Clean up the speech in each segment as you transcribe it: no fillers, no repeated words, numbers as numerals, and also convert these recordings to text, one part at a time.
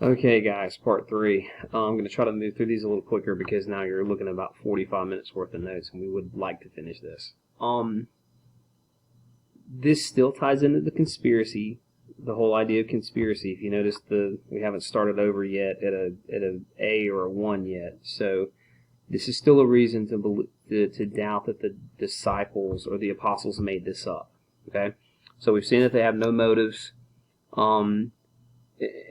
Okay, guys, part three. I'm going to try to move through these a little quicker because now you're looking at about 45 minutes worth of notes, and we would like to finish this. This still ties into the conspiracy, the whole idea of conspiracy. If you notice, we haven't started over yet at a or a 1 yet, so this is still a reason to doubt that the disciples or the apostles made this up. Okay, so we've seen that they have no motives.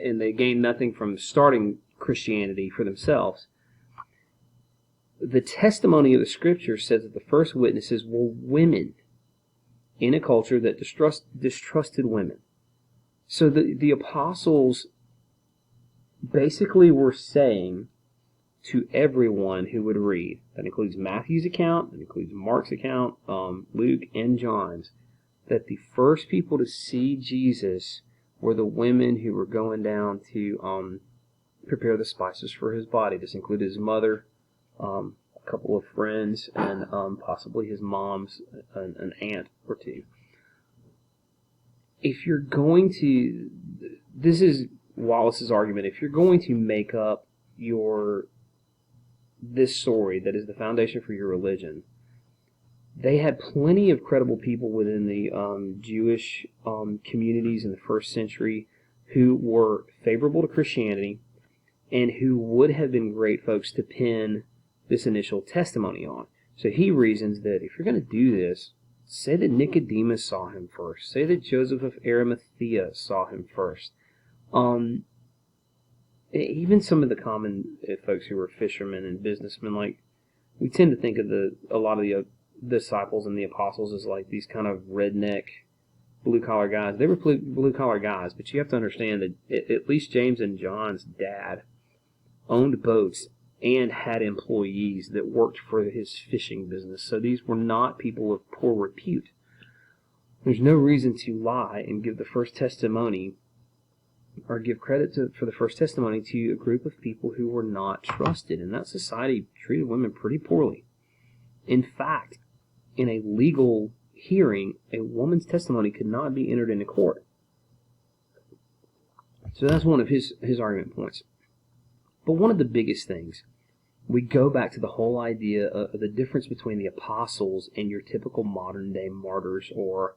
And they gain nothing from starting Christianity for themselves. The testimony of the Scripture says that the first witnesses were women in a culture that distrusted women. So the apostles basically were saying to everyone who would read, that includes Matthew's account, that includes Mark's account, Luke and John's, that the first people to see Jesus were the women who were going down to prepare the spices for his body. This included his mother, a couple of friends, and possibly his mom's an aunt or two. If you're going to, this is Wallace's argument, if you're going to make up this story that is the foundation for your religion, they had plenty of credible people within the Jewish communities in the first century who were favorable to Christianity and who would have been great folks to pin this initial testimony on. So he reasons that if you're going to do this, say that Nicodemus saw him first. Say that Joseph of Arimathea saw him first. Even some of the common folks who were fishermen and businessmen, like we tend to think of a lot of the disciples and the apostles as like these kind of redneck blue-collar guys. They were blue-collar guys, but you have to understand that at least James and John's dad owned boats and had employees that worked for his fishing business. So these were not people of poor repute. There's no reason to lie and give the first testimony or give credit for the first testimony to a group of people who were not trusted. And that society treated women pretty poorly. In fact, in a legal hearing, a woman's testimony could not be entered into court. So that's one of his argument points. But one of the biggest things, we go back to the whole idea of the difference between the apostles and your typical modern-day martyrs or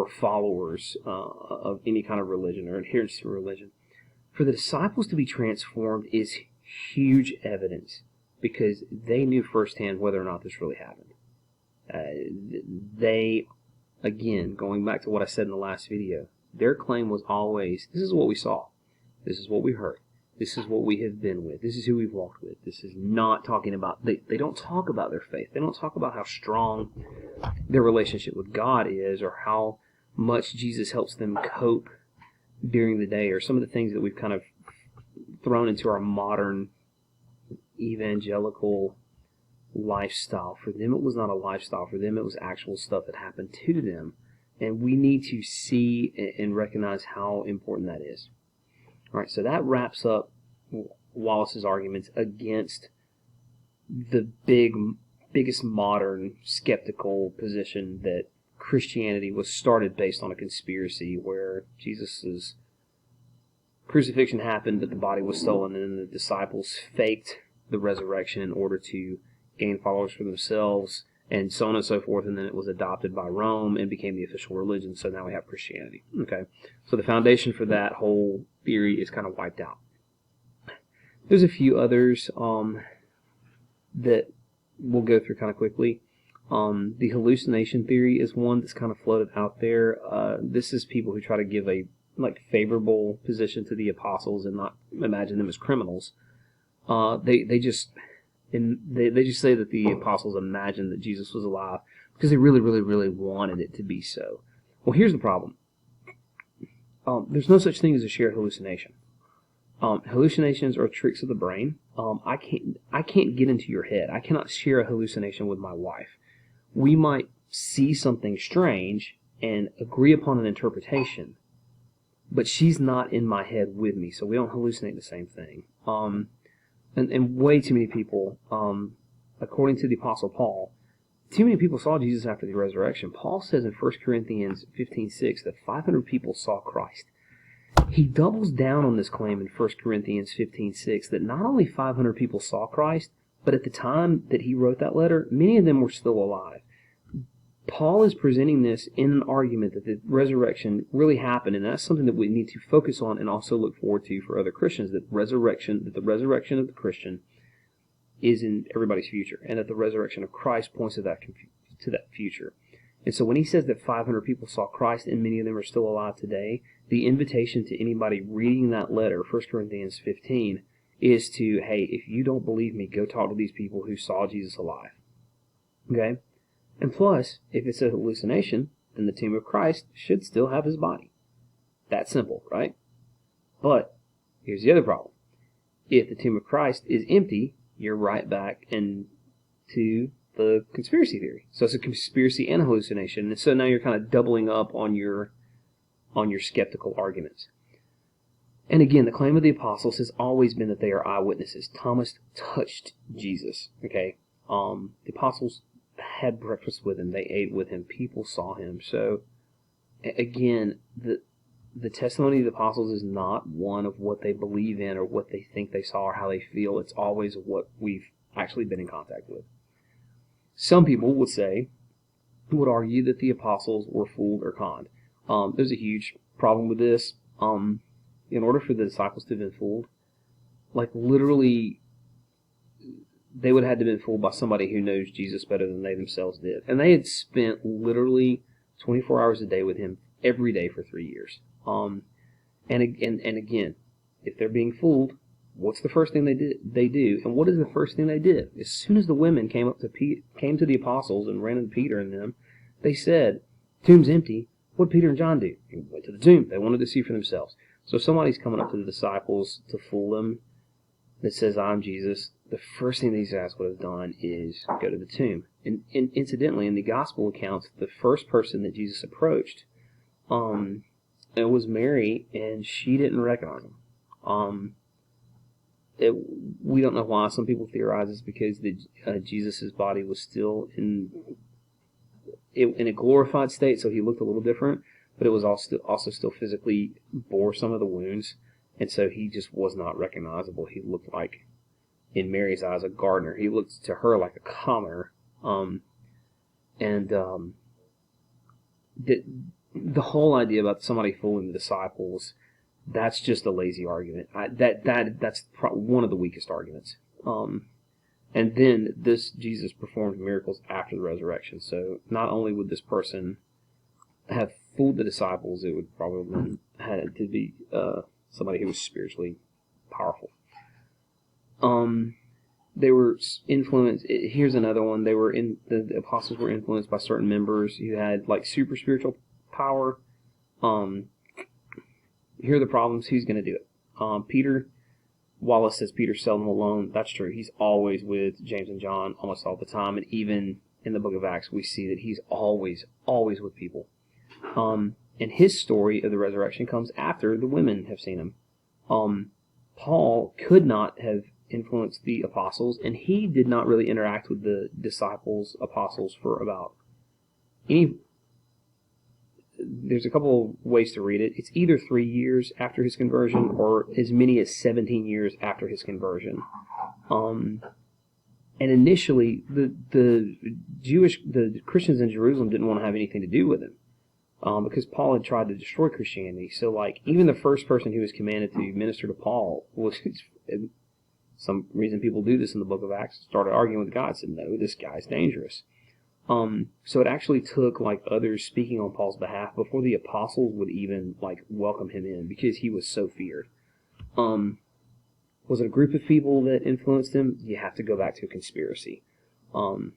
followers of any kind of religion or adherence to religion. For the disciples to be transformed is huge evidence because they knew firsthand whether or not this really happened. They, again, going back to what I said in the last video, their claim was always, this is what we saw, this is what we heard, this is what we have been with, this is who we've walked with. This is not talking about, they don't talk about their faith, they don't talk about how strong their relationship with God is or how much Jesus helps them cope during the day or some of the things that we've kind of thrown into our modern evangelical lifestyle. For them, it was not a lifestyle. For them, it was actual stuff that happened to them. And we need to see and recognize how important that is. All right, so that wraps up Wallace's arguments against the biggest modern skeptical position that Christianity was started based on a conspiracy where Jesus' crucifixion happened, but the body was stolen, and then the disciples faked the resurrection in order to gain followers for themselves, and so on and so forth, and then it was adopted by Rome and became the official religion, so now we have Christianity. Okay, so the foundation for that whole theory is kind of wiped out. There's a few others that we'll go through kind of quickly. The hallucination theory is one that's kind of floated out there. This is people who try to give a favorable position to the apostles and not imagine them as criminals. They just say that the apostles imagined that Jesus was alive because they really, really, really wanted it to be so. Well, here's the problem. There's no such thing as a shared hallucination. Hallucinations are tricks of the brain. I can't get into your head. I cannot share a hallucination with my wife. We might see something strange and agree upon an interpretation, but she's not in my head with me, so we don't hallucinate the same thing. And way too many people, according to the Apostle Paul, too many people saw Jesus after the resurrection. Paul says in 1 Corinthians 15:6 that 500 people saw Christ. He doubles down on this claim in 1 Corinthians 15:6 that not only 500 people saw Christ, but at the time that he wrote that letter, many of them were still alive. Paul is presenting this in an argument that the resurrection really happened, and that's something that we need to focus on and also look forward to for other Christians, that the resurrection of the Christian is in everybody's future, and that the resurrection of Christ points to that future. And so when he says that 500 people saw Christ and many of them are still alive today, the invitation to anybody reading that letter, 1 Corinthians 15, is to, hey, if you don't believe me, go talk to these people who saw Jesus alive. Okay? And plus, if it's a hallucination, then the tomb of Christ should still have his body. That's simple, right? But here's the other problem. If the tomb of Christ is empty, you're right back into the conspiracy theory. So it's a conspiracy and a hallucination. And so now you're kind of doubling up on your skeptical arguments. And again, the claim of the apostles has always been that they are eyewitnesses. Thomas touched Jesus. Okay? The apostles had breakfast with him. They ate with him. People saw him. So again, the testimony of the apostles is not one of what they believe in or what they think they saw or how they feel. It's always what we've actually been in contact with. Some people would argue that the apostles were fooled or conned. There's a huge problem with this. In order for the disciples to have been fooled, like literally, they would have had to have been fooled by somebody who knows Jesus better than they themselves did. And they had spent literally 24 hours a day with him every day for 3 years. And again, if they're being fooled, what's the first thing they do? And what is the first thing they did? As soon as the women came to the apostles and ran into Peter and them, they said, "Tomb's empty." What did Peter and John do? They went to the tomb. They wanted to see for themselves. So if somebody's coming up to the disciples to fool them that says, "I'm Jesus," the first thing these guys would have done is go to the tomb. And incidentally, in the gospel accounts, the first person that Jesus approached, it was Mary, and she didn't recognize him. We don't know why. Some people theorize it's because Jesus' body was still in a glorified state, so he looked a little different, but it was also still physically bore some of the wounds, and so he just was not recognizable. He looked like, in Mary's eyes, a gardener. He looked to her like a commoner. The whole idea about somebody fooling the disciples, that's just a lazy argument. That's one of the weakest arguments. And then Jesus performed miracles after the resurrection. So not only would this person have fooled the disciples, it would probably had to be somebody who was spiritually powerful. They were influenced. Here's another one. The apostles were influenced by certain members who had like super spiritual power. Here are the problems. Who's going to do it? Peter. Wallace says Peter's seldom alone. That's true. He's always with James and John almost all the time. And even in the book of Acts, we see that he's always with people. And his story of the resurrection comes after the women have seen him. Paul could not have influenced the apostles, and he did not really interact with the apostles for about there's a couple of ways to read it. It's either 3 years after his conversion or as many as 17 years after his conversion. And initially, the Christians in Jerusalem didn't want to have anything to do with him because Paul had tried to destroy Christianity. So, like, even the first person who was commanded to minister to Paul was, some reason people do this in the book of Acts, started arguing with God, said, "No, this guy's dangerous." So it actually took like others speaking on Paul's behalf before the apostles would even like welcome him in because he was so feared. Was it a group of people that influenced him? You have to go back to a conspiracy. And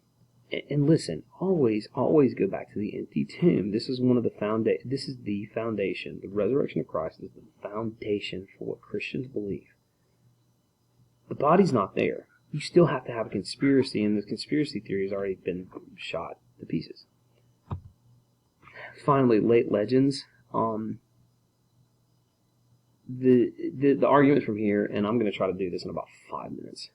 listen, always go back to the empty tomb. This is one of the This is the foundation. The resurrection of Christ is the foundation for what Christians believe. The body's not there. You still have to have a conspiracy, and this conspiracy theory has already been shot to pieces. Finally, late legends. The argument from here, and I'm going to try to do this in about 5 minutes.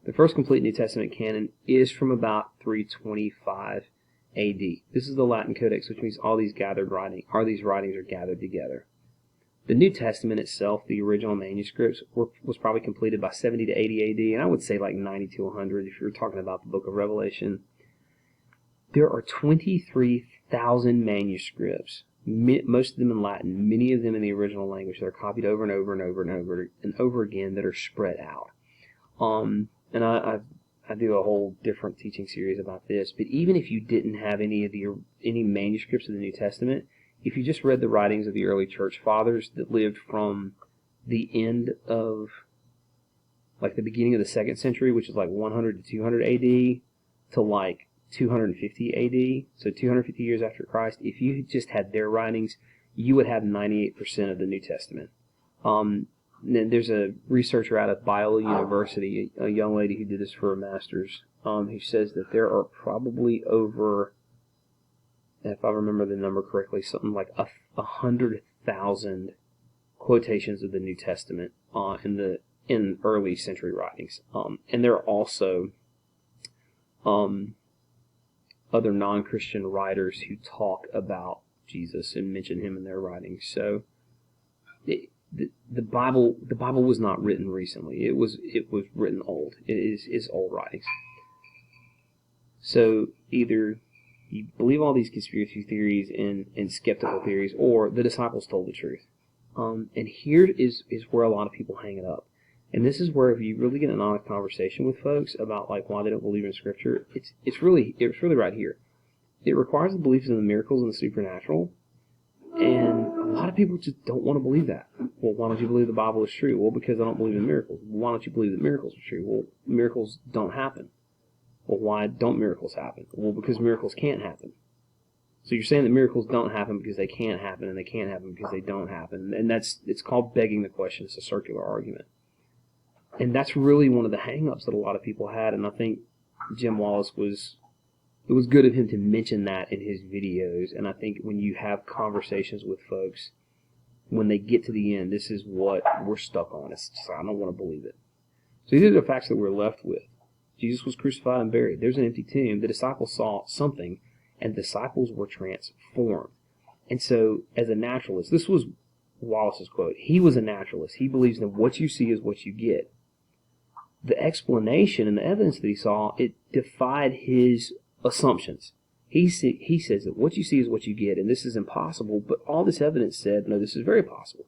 The first complete New Testament canon is from about 325 A.D. This is the Latin Codex, which means all these writings are gathered together. The New Testament itself, the original manuscripts, was probably completed by 70 to 80 AD, and I would say like 90 to 100 if you're talking about the book of Revelation. There are 23,000 manuscripts, most of them in Latin, many of them in the original language that are copied over and over and over and over and over again that are spread out. And I do a whole different teaching series about this, but even if you didn't have any manuscripts of the New Testament, if you just read the writings of the early church fathers that lived from the end of, like the beginning of the 2nd century, which is like 100 to 200 AD, to like 250 AD, so 250 years after Christ, if you just had their writings, you would have 98% of the New Testament. There's a researcher out of Biola University, a young lady who did this for a master's, who says that there are probably over, if I remember the number correctly, something like 100,000 quotations of the New Testament in early century writings. And there are also other non-Christian writers who talk about Jesus and mention him in their writings. So the Bible was not written recently. It was written old. It is old writings. So either you believe all these conspiracy theories and skeptical theories, or the disciples told the truth. And here is where a lot of people hang it up. And this is where, if you really get an honest conversation with folks about like why they don't believe in Scripture, it's really right here. It requires the beliefs in the miracles and the supernatural, and a lot of people just don't want to believe that. Well, why don't you believe the Bible is true? Well, because I don't believe in miracles. Why don't you believe that miracles are true? Well, miracles don't happen. Well, why don't miracles happen? Well, because miracles can't happen. So you're saying that miracles don't happen because they can't happen, and they can't happen because they don't happen. And it's called begging the question. It's a circular argument. And that's really one of the hang-ups that a lot of people had, and I think Jim Wallace it was good of him to mention that in his videos, and I think when you have conversations with folks, when they get to the end, this is what we're stuck on. It's just, I don't want to believe it. So these are the facts that we're left with. Jesus was crucified and buried. There's an empty tomb. The disciples saw something, and the disciples were transformed. And so, as a naturalist, this was Wallace's quote. He was a naturalist. He believes that what you see is what you get. The explanation and the evidence that he saw, it defied his assumptions. He says that what you see is what you get, and this is impossible, but all this evidence said, no, this is very possible.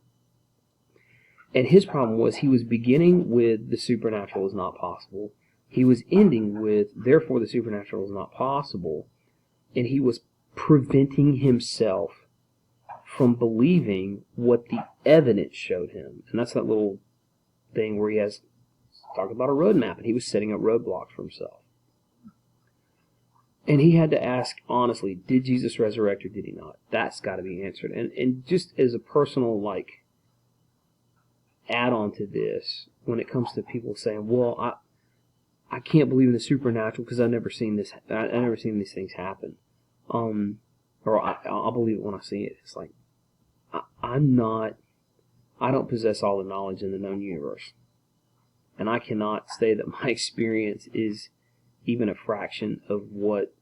And his problem was he was beginning with the supernatural is not possible. He was ending with, therefore the supernatural is not possible, and he was preventing himself from believing what the evidence showed him. And that's that little thing where he has talked about a roadmap, and he was setting up roadblocks for himself. And he had to ask honestly, did Jesus resurrect or did he not? That's got to be answered. And just as a personal add-on to this, when it comes to people saying, well, I can't believe in the supernatural because I've never seen this. I've never seen these things happen. Or I'll believe it when I see it. It's like I don't possess all the knowledge in the known universe, and I cannot say that my experience is even a fraction of what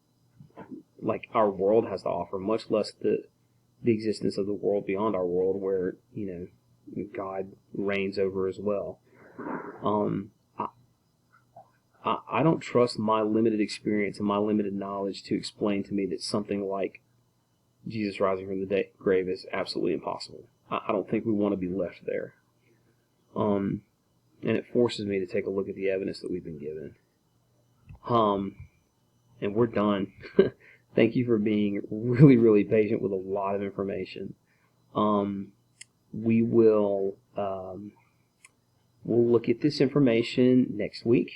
our world has to offer, much less the existence of the world beyond our world, where God reigns over as well. I don't trust my limited experience and my limited knowledge to explain to me that something like Jesus rising from the grave is absolutely impossible. I don't think we want to be left there. And it forces me to take a look at the evidence that we've been given. And we're done. Thank you for being really, really patient with a lot of information. We will we'll look at this information next week,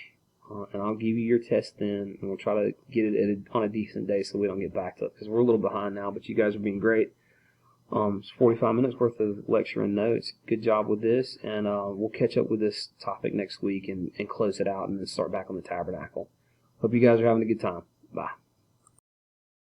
and I'll give you your test then, and we'll try to get it on a decent day so we don't get backed up, because we're a little behind now, but you guys are being great. It's 45 minutes worth of lecture and notes. Good job with this, and we'll catch up with this topic next week and close it out and then start back on the tabernacle. Hope you guys are having a good time. Bye.